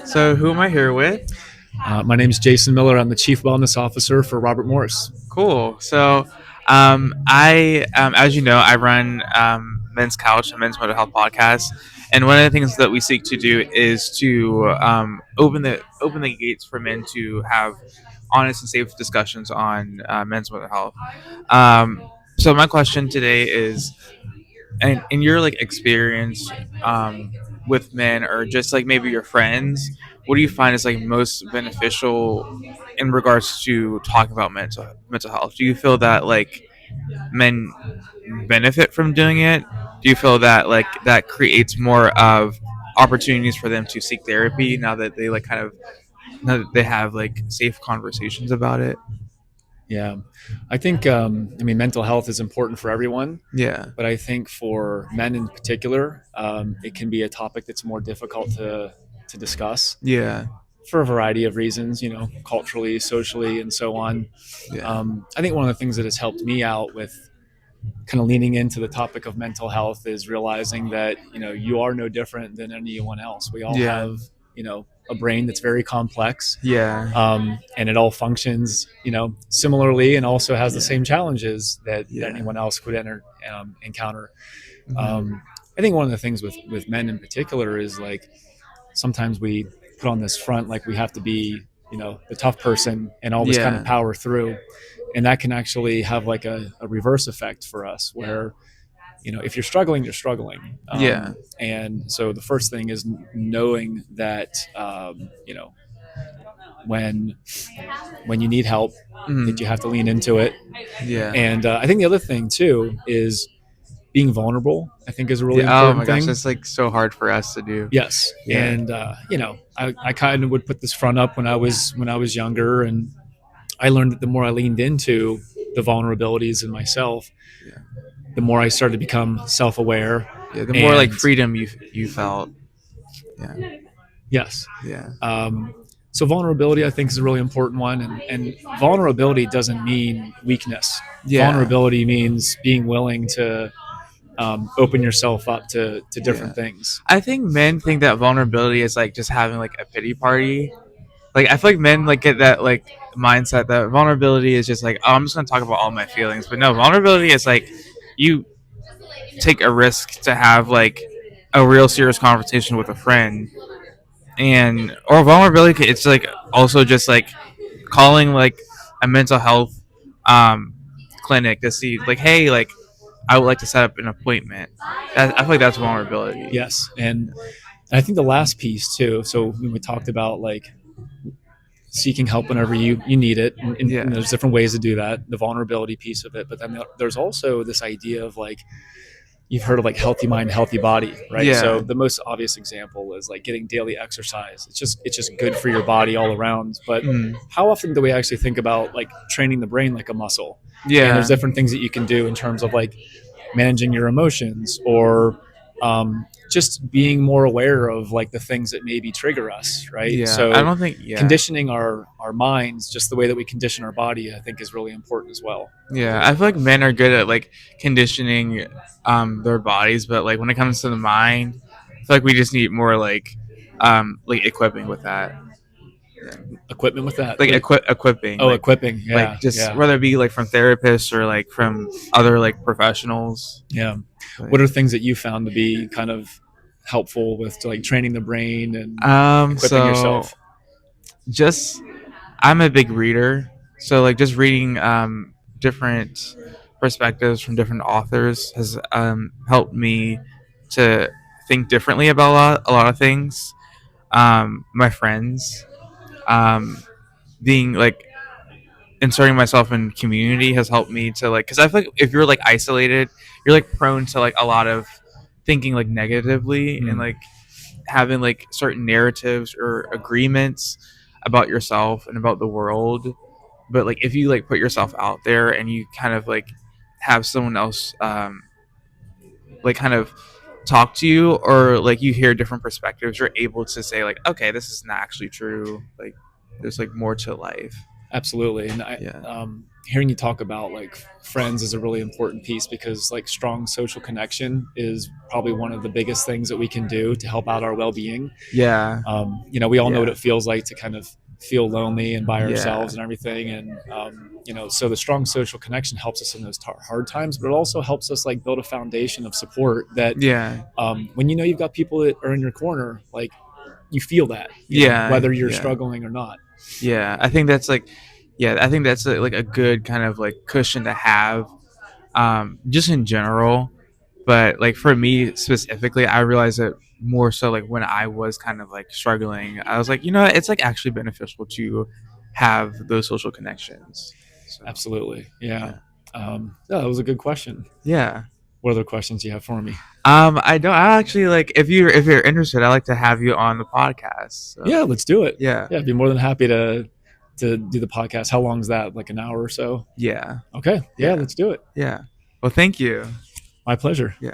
So who am I here with? My name is Jason Miller. I'm the Chief Wellness Officer for Robert Morris. Cool. So, as you know, I run Men's Couch, a men's mental health podcast, and one of the things that we seek to do is to open the gates for men to have honest and safe discussions on men's mental health. So, my question today is, and in your like experience with men or just like maybe your friends, what do you find is like most beneficial in regards to talking about mental health? Do you feel that like men benefit from doing it? Do you feel that like that creates more of opportunities for them to seek therapy now that they like kind of now that they have like safe conversations about it? Yeah, I think mental health is important for everyone, Yeah. but I think for men in particular, it can be a topic that's more difficult to discuss Yeah. for a variety of reasons. Culturally, socially, and so on. Yeah. I think one of the things that has helped me out with kind of leaning into the topic of mental health is realizing that you are no different than anyone else. We all Yeah. have a brain that's very complex, Yeah. and it all functions similarly, and also has the Yeah. same challenges that Yeah. anyone else could encounter. Mhm. um, I think one of the things with men in particular is like sometimes we put on this front like we have to be the tough person and always kind of Yeah. power through, and that can actually have like a reverse effect for us where if you're struggling, you're struggling. Yeah. And so the first thing is knowing that when you need help, that Mhm. you have to lean into it. Yeah. And I think the other thing too is being vulnerable. I think is a really Yeah. Oh my important gosh, thing. that's like so hard for us to do. Yes, Yeah. and I kind of would put this front up when I was younger, and I learned that the more I leaned into the vulnerabilities in myself, Yeah. the more I started to become self-aware. Yeah. The more like And freedom you felt. Yeah. yes, Yeah. um, so vulnerability I think is a really important one, and vulnerability doesn't mean weakness. Yeah. Vulnerability means being willing to open yourself up to Yeah. different things. I think men think that vulnerability is like just having like a pity party. Like I feel like men like get that like mindset that vulnerability is just like, oh, I'm just gonna talk about all my feelings. But no, vulnerability is like you take a risk to have like a real serious conversation with a friend, and or vulnerability it's like also just like calling like a mental health um clinic to see like, hey, like I would like to set up an appointment. I feel like that's vulnerability. Yes, and I think the last piece too. So when we talked about like seeking help whenever you need it, and Yeah. there's different ways to do that. The vulnerability piece of it, but then there's also this idea of like you've heard of like healthy mind, healthy body, right? So Yeah. the most obvious example is like getting daily exercise. It's just good for your body all around. But Mm. how often do we actually think about like training the brain like a muscle? And there's Yeah. different things that you can do in terms of like managing your emotions, or just being more aware of like the things that maybe trigger us, right? Yeah. I So don't think. Yeah. conditioning our minds just the way that we condition our body, I think, is really important as well. Yeah. I feel like men are good at like conditioning their bodies, but like when it comes to the mind, I feel like we just need more like equipping with that. Yeah. Equipment with that. Like equipping, Oh, like equipping. like Yeah, just yeah, whether it be like from therapists or like from other like professionals. yeah. But, What are things that you found to be kind of helpful with like training the brain and equipping so yourself? just I'm a big reader, so like just reading different perspectives from different authors has helped me to think differently about a lot of things. My friends, um, being like inserting myself in community has helped me to like, because I feel like if you're like isolated, you're like prone to like a lot of thinking like negatively and Mm. like having like certain narratives or agreements about yourself and about the world. But like if you like put yourself out there and you kind of like have someone else like kind of talk to you, or like you hear different perspectives, you're able to say like, okay, this is not actually true, like there's like more to life. Absolutely. And Yeah. hearing you talk about like friends is a really important piece, because like strong social connection is probably one of the biggest things that we can do to help out our well-being. Yeah. We all know what Yeah. it feels like to kind of feel lonely and by Yeah. ourselves and everything. And, so the strong social connection helps us in those hard times, but it also helps us like build a foundation of support that, Yeah. when you've got people that are in your corner, like you feel that, Yeah. whether you're Yeah. struggling or not. Yeah. I think that's like, yeah, I think that's like a good kind of like cushion to have, just in general. But like for me specifically, I realized it more so like when I was kind of like struggling. I was like, it's like actually beneficial to have those social connections. So Absolutely. Yeah. yeah. Yeah, that was a good question. Yeah. What other questions do you have for me? I don't. I actually like if you're interested, I like to have you on the podcast. So Yeah, let's do it. yeah. Yeah, I'd be more than happy to do the podcast. How long is that? Like an hour or so? Yeah. Okay. Yeah, Yeah. let's do it. Yeah. Well, thank you. My pleasure. Yeah.